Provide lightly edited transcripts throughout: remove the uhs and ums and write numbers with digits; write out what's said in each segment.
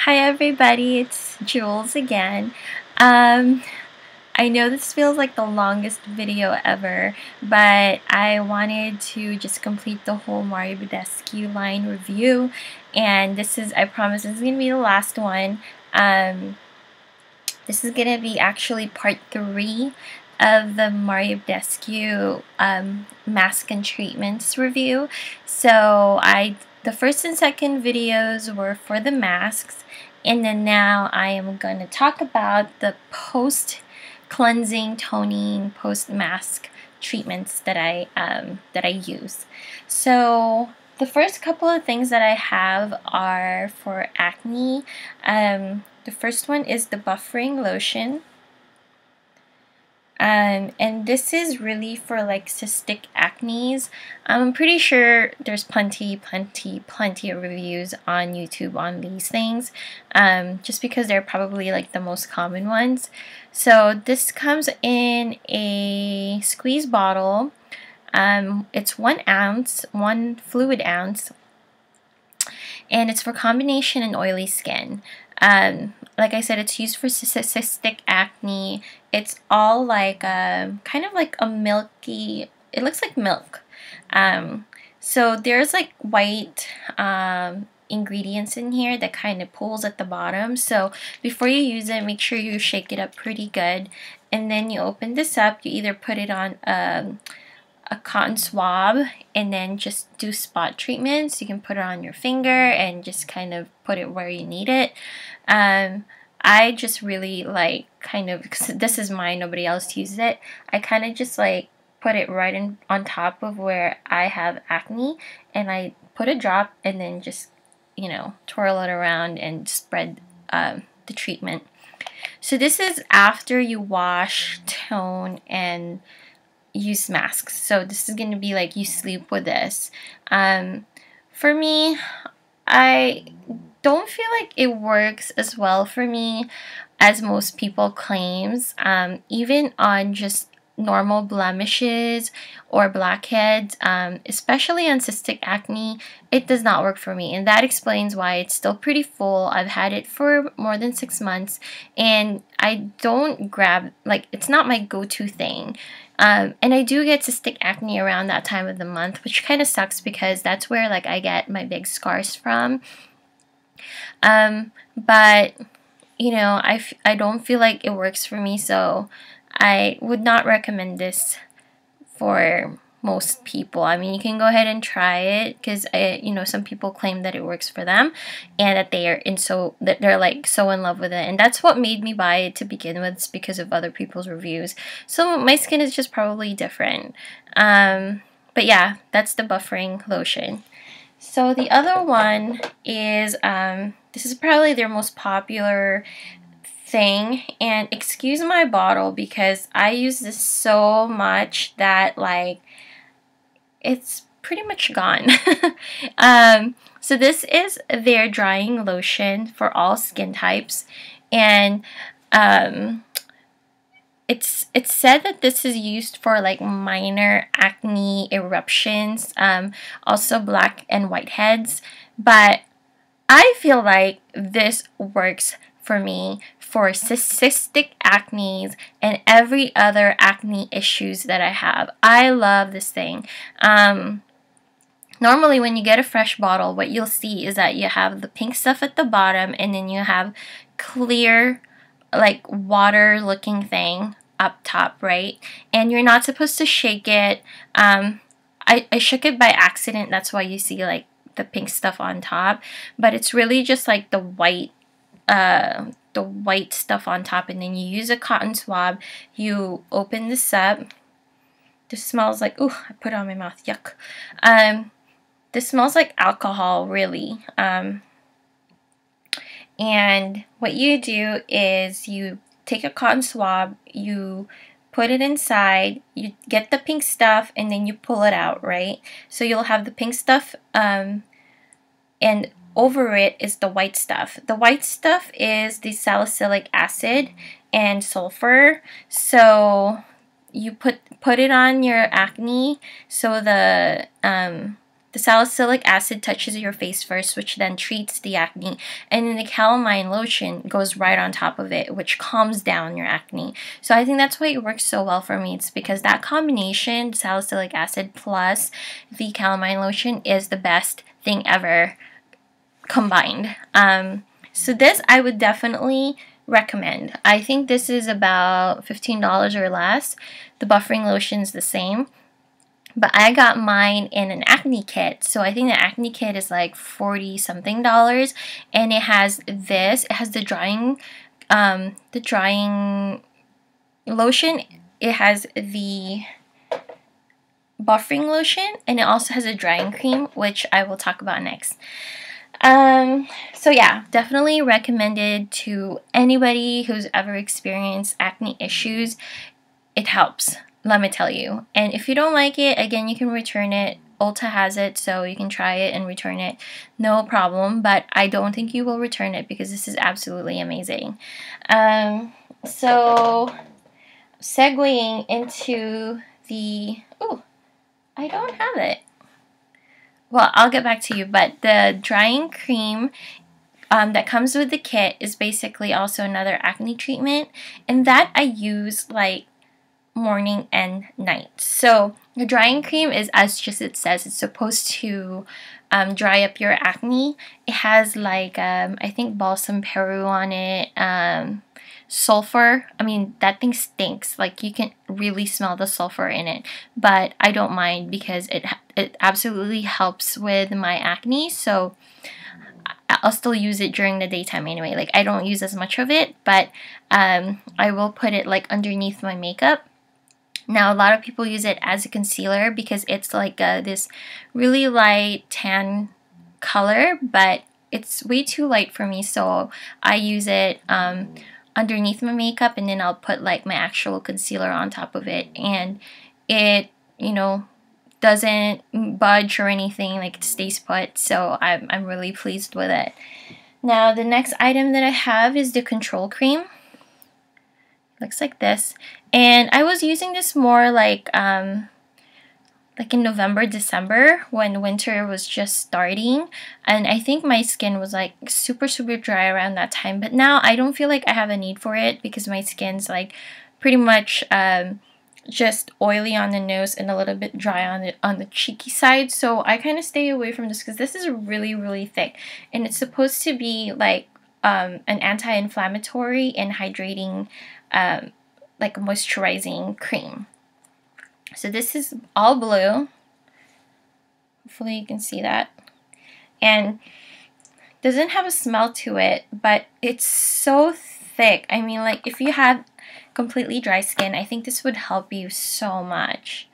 Hi everybody, it's Jules again. Um, I know this feels like the longest video ever, but I wanted to just complete the whole Mario Badescu line review, and I promise this is going to be the last one. This is going to be actually part 3 of the Mario Badescu mask and treatments review. So the first and second videos were for the masks, and then now I am going to talk about the post-cleansing, toning, post-mask treatments that I use. So the first couple of things that I have are for acne. The first one is the buffering lotion. And this is really for like cystic acnes. I'm pretty sure there's plenty of reviews on YouTube on these things, just because they're probably like the most common ones. So this comes in a squeeze bottle. It's 1 ounce, 1 fluid ounce, and it's for combination and oily skin. Like I said, it's used for cystic acne. It's all like kind of like a milky, it looks like milk. So there's like white ingredients in here that kind of pulls at the bottom. So before you use it, make sure you shake it up pretty good. And then you open this up, you either put it on a cotton swab and then just do spot treatments. You can put it on your finger and just kind of put it where you need it. I just really like because this is mine, nobody else uses it. I kind of just like put it right on top of where I have acne, and I put a drop and then just, you know, twirl it around and spread the treatment. So this is after you wash, tone, and use masks. So this is going to be like you sleep with this. For me, I don't feel like it works as well for me as most people claims. Even on just normal blemishes or blackheads, especially on cystic acne, it does not work for me, and that explains why it's still pretty full. I've had it for more than 6 months, and I don't grab, like, it's not my go-to thing. And I do get cystic acne around that time of the month, which kind of sucks because that's where like I get my big scars from. But you know, I don't feel like it works for me, so I would not recommend this for most people. I mean, you can go ahead and try it because you know, some people claim that it works for them and that they're like so in love with it, and that's what made me buy it to begin with. It's because of other people's reviews. So my skin is just probably different. But yeah, that's the buffering lotion. So the other one is this is probably their most popular thing, and excuse my bottle because I use this so much that like it's pretty much gone. So this is their drying lotion for all skin types, and it's said that this is used for like minor acne eruptions, also black and white heads, but I feel like this works for me for cystic acne and every other acne issues that I have. I love this thing. Normally when you get a fresh bottle, what you'll see is that you have the pink stuff at the bottom, and then you have clear, like water looking thing up top, right? And you're not supposed to shake it. I shook it by accident, that's why you see like the pink stuff on top, but it's really just like the white stuff on top. And then you use a cotton swab, you open this up. This smells like, ooh, I put it on my mouth, yuck. This smells like alcohol, really. And what you do is you take a cotton swab, you put it inside, you get the pink stuff, and then you pull it out, right? So you'll have the pink stuff, and over it is the white stuff. The white stuff is the salicylic acid and sulfur. So you put it on your acne, so the the salicylic acid touches your face first, which then treats the acne, and then the calamine lotion goes right on top of it, which calms down your acne. So I think that's why it works so well for me. It's because that combination, salicylic acid plus the calamine lotion, is the best thing ever combined. So this I would definitely recommend. I think this is about $15 or less. The buffering lotion is the same. But I got mine in an acne kit. So I think the acne kit is like 40 something dollars. And it has this. It has the drying lotion. It has the buffering lotion. And it also has a drying cream, which I will talk about next. So yeah, definitely recommended to anybody who's ever experienced acne issues. It helps, let me tell you. And if you don't like it, again, you can return it. Ulta has it, so you can try it and return it, no problem. But I don't think you will return it because this is absolutely amazing. So segueing into the, oh, I don't have it. Well, I'll get back to you, but the drying cream that comes with the kit is basically also another acne treatment, and that I use like morning and night. So the drying cream is, as just it says, it's supposed to dry up your acne. It has like I think balsam Peru on it, sulfur. I mean, that thing stinks. Like, you can really smell the sulfur in it, but I don't mind because it absolutely helps with my acne. So I'll still use it during the daytime anyway. Like, I don't use as much of it, but I will put it like underneath my makeup. Now, a lot of people use it as a concealer because it's like this really light tan color, but it's way too light for me, so I use it underneath my makeup, and then I'll put like my actual concealer on top of it, and it, you know, doesn't budge or anything. Like, it stays put, so I'm really pleased with it. Now, the next item that I have is the control cream. Looks like this, and I was using this more like in November, December, when winter was just starting, and I think my skin was like super dry around that time. But now I don't feel like I have a need for it because my skin's like pretty much just oily on the nose and a little bit dry on the cheeky side. So I kind of stay away from this because this is really thick, and it's supposed to be like an anti-inflammatory and hydrating like moisturizing cream. So this is all blue. Hopefully you can see that. And doesn't have a smell to it, but it's so thick. I mean, like, if you have completely dry skin, I think this would help you so much.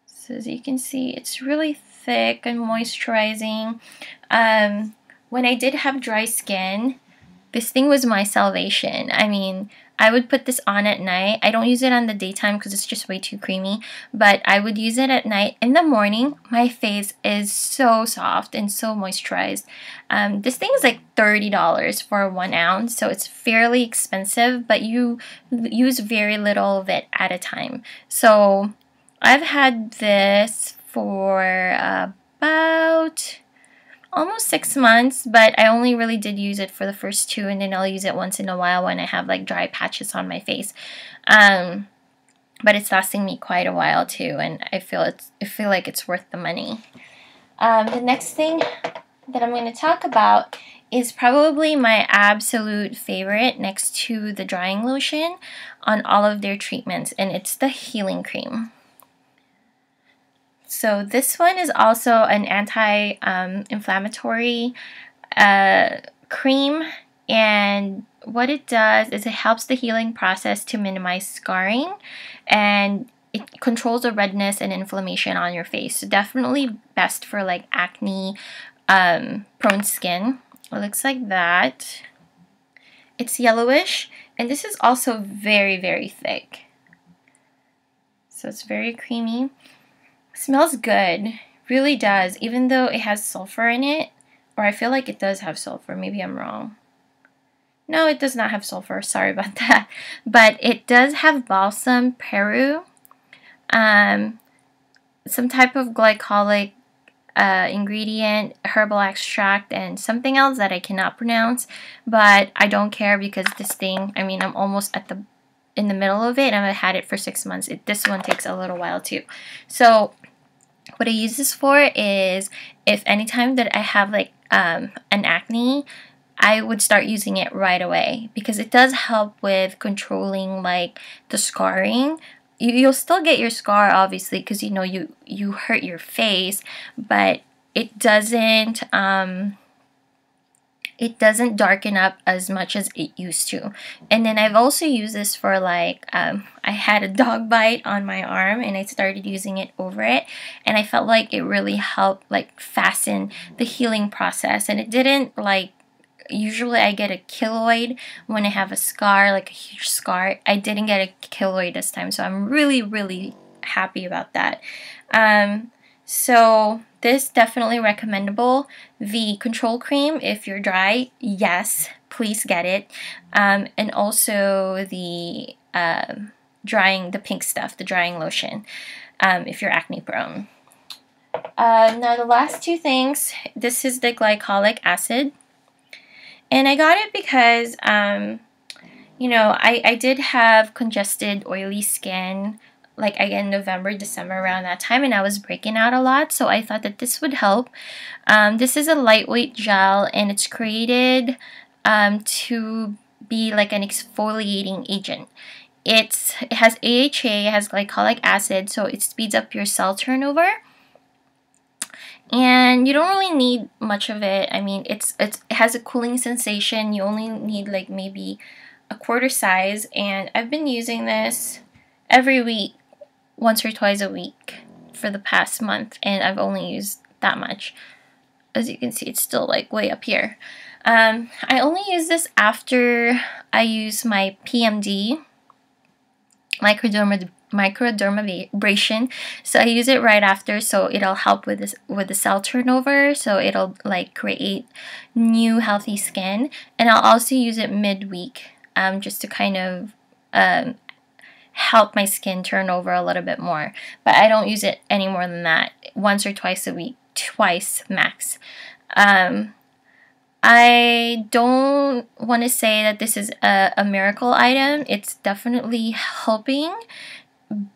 So as you can see, it's really thick and moisturizing. When I did have dry skin, this thing was my salvation. I mean, I would put this on at night. I don't use it on the daytime because it's just way too creamy, but I would use it at night. In the morning, my face is so soft and so moisturized. This thing is like $30 for 1 ounce, so it's fairly expensive, but you use very little of it at a time. So I've had this for about almost 6 months, but I only really did use it for the first 2, and then I'll use it once in a while when I have like dry patches on my face. But it's lasting me quite a while too, and I feel like it's worth the money. The next thing that I'm going to talk about is probably my absolute favorite next to the drying lotion on all of their treatments, and it's the healing cream. So this one is also an anti-inflammatory cream, and what it does is it helps the healing process to minimize scarring, and it controls the redness and inflammation on your face. So definitely best for like acne prone skin. It looks like that. It's yellowish, and this is also very thick. So it's very creamy. Smells good, really does, even though it has sulfur in it, or I feel like it does have sulfur. Maybe I'm wrong. No, it does not have sulfur. Sorry about that. But it does have balsam Peru, some type of glycolic ingredient, herbal extract, and something else that I cannot pronounce, but I don't care because this thing, I mean, I'm almost at the in the middle of it and I've had it for 6 months. This one takes a little while too. So what I use this for is if anytime that I have like an acne, I would start using it right away because it does help with controlling like the scarring. You'll still get your scar obviously because you know you hurt your face, but it doesn't darken up as much as it used to. And then I've also used this for like, I had a dog bite on my arm and I started using it over it. And I felt like it really helped like fasten the healing process. And it didn't like, usually I get a keloid when I have a scar, like a huge scar. I didn't get a keloid this time. So I'm really, really happy about that. So this definitely recommendable. The control cream, if you're dry, yes, please get it. And also the the pink stuff, the drying lotion, if you're acne prone. Now the last two things, this is the glycolic acid. And I got it because, you know, I did have congested, oily skin, like again November, December, around that time, and I was breaking out a lot, so I thought that this would help. This is a lightweight gel and it's created to be like an exfoliating agent. It has AHA, it has glycolic acid, so it speeds up your cell turnover. And you don't really need much of it. I mean, it has a cooling sensation. You only need like maybe a quarter size, and I've been using this every week, once or twice a week for the past month, and I've only used that much. As you can see, it's still like way up here. I only use this after I use my PMD, microdermabrasion. So I use it right after, so it'll help with this, with the cell turnover, so it'll like create new healthy skin. And I'll also use it midweek, just to kind of help my skin turn over a little bit more. But I don't use it any more than that. Once or twice a week, twice max. I don't want to say that this is a miracle item. It's definitely helping,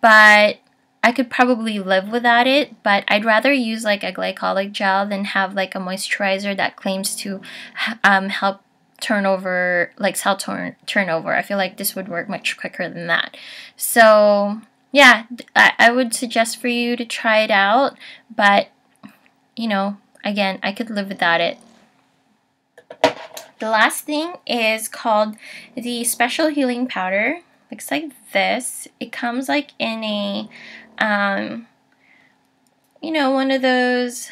but I could probably live without it. But I'd rather use like a glycolic gel than have like a moisturizer that claims to help turnover, like cell turnover. I feel like this would work much quicker than that. So yeah, I would suggest for you to try it out, but you know, again, I could live without it. The last thing is called the Special Healing Powder. Looks like this. It comes like in a you know, one of those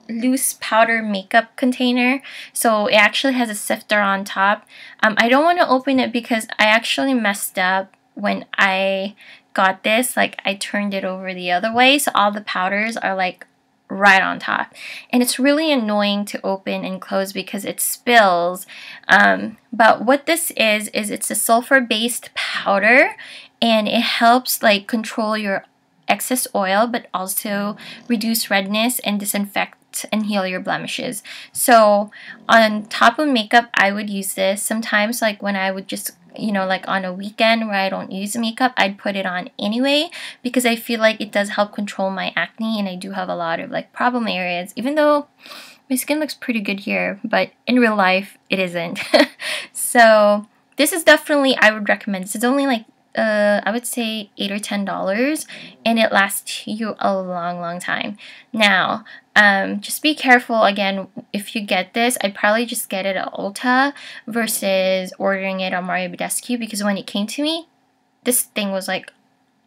loose powder makeup container. So it actually has a sifter on top. I don't want to open it because I actually messed up when I got this. Like I turned it over the other way, so all the powders are like right on top, and it's really annoying to open and close because it spills. But what this is it's a sulfur based powder, and it helps like control your excess oil, but also reduce redness and disinfect and heal your blemishes. So on top of makeup, I would use this sometimes, like when I would just, you know, like on a weekend where I don't use makeup, I'd put it on anyway because I feel like it does help control my acne, and I do have a lot of like problem areas, even though my skin looks pretty good here, but in real life it isn't. So this is definitely, I would recommend. This is only like I would say $8 or $10, and it lasts you a long time. Now just be careful again if you get this. I'd probably just get it at Ulta versus ordering it on Badescu, because when it came to me, this thing was like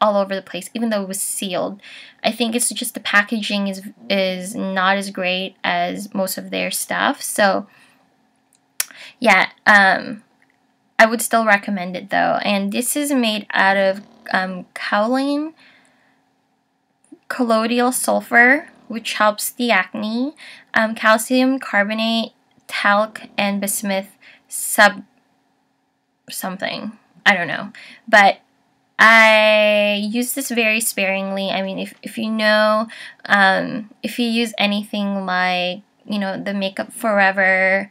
all over the place, even though it was sealed. I think it's just the packaging is not as great as most of their stuff. So yeah, I would still recommend it though. And this is made out of kaolin, colloidal sulfur, which helps the acne, calcium carbonate, talc, and bismuth something. I don't know. But I use this very sparingly. I mean, if you know, if you use anything like, you know, the Makeup Forever,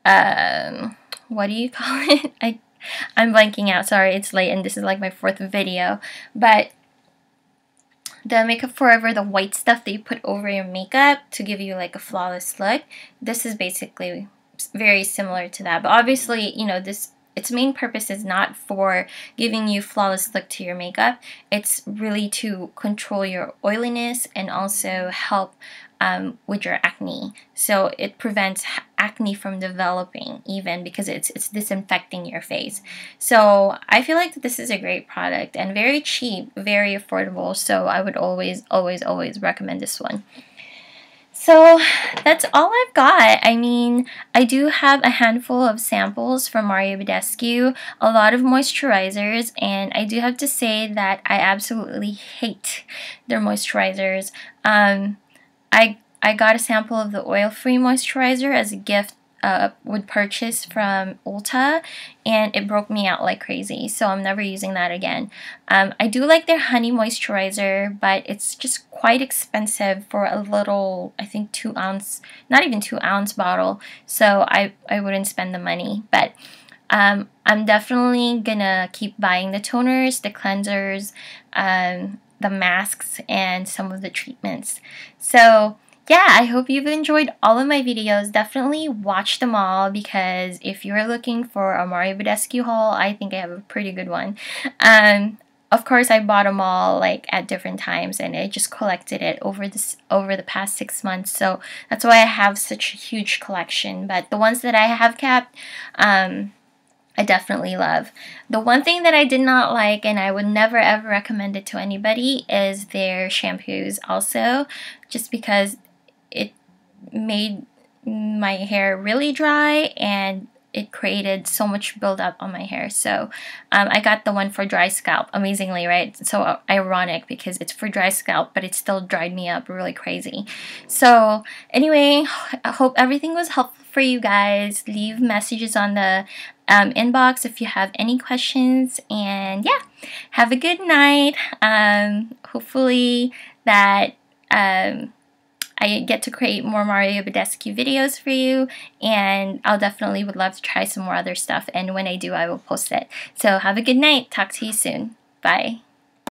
what do you call it? I'm blanking out. Sorry, it's late and this is like my 4th video. But the Makeup Forever, the white stuff that you put over your makeup to give you like a flawless look, this is basically very similar to that. But obviously, you know, its main purpose is not for giving you flawless look to your makeup. It's really to control your oiliness and also help with your acne. So it prevents acne from developing, even because it's disinfecting your face. So I feel like this is a great product and very cheap, very affordable. So I would always recommend this one. So that's all I've got. I mean, I do have a handful of samples from Mario Badescu, a lot of moisturizers, and I do have to say that I absolutely hate their moisturizers. I got a sample of the oil-free moisturizer as a gift would purchase from Ulta, and it broke me out like crazy, so I'm never using that again. I do like their honey moisturizer, but it's just quite expensive for a little, I think 2 ounce, not even 2 ounce bottle, so I wouldn't spend the money. But I'm definitely gonna keep buying the toners, the cleansers, the masks, and some of the treatments. So yeah, I hope you've enjoyed all of my videos. Definitely watch them all, because if you're looking for a Mario Badescu haul, I think I have a pretty good one. Of course, I bought them all like at different times, and I just collected it over the past 6 months. So that's why I have such a huge collection. But the ones that I have kept, I definitely love. The one thing that I did not like, and I would never ever recommend it to anybody, is their shampoos also, just because it made my hair really dry and it created so much buildup on my hair. So I got the one for dry scalp, amazingly, right? So ironic, because it's for dry scalp, but it still dried me up really crazy. So anyway, I hope everything was helpful for you guys. Leave messages on the inbox if you have any questions, and yeah, have a good night. Hopefully that I get to create more Mario Badescu videos for you, and I'll definitely would love to try some more other stuff, and when I do, I will post it. So have a good night. Talk to you soon. Bye.